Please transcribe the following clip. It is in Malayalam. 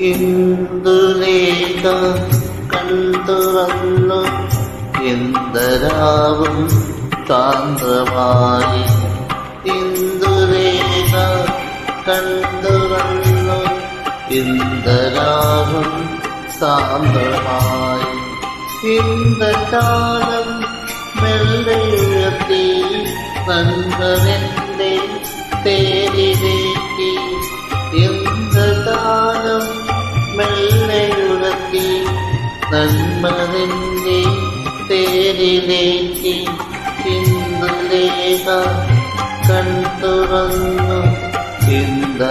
ഇന്ദുലേഖ കണ്ടുറന്നു എന്തരാവും സാന്ദ്രമായി. ഇന്ദുലേഖ കണ്ടുറന്നു എന്തരാവും സാന്ദ്രമായി. ഇന്ദ്രജാലം മെല്ലുയർത്തി നന്ദനെന്റെ തേരിലേക്ക്. ഇന്ദ്രജാലം മെല്ലുയർത്തി നന്മനെന്റെ തേരിലേക്ക്. ഇന്ദുലേഖ കണ്ടുറന്നു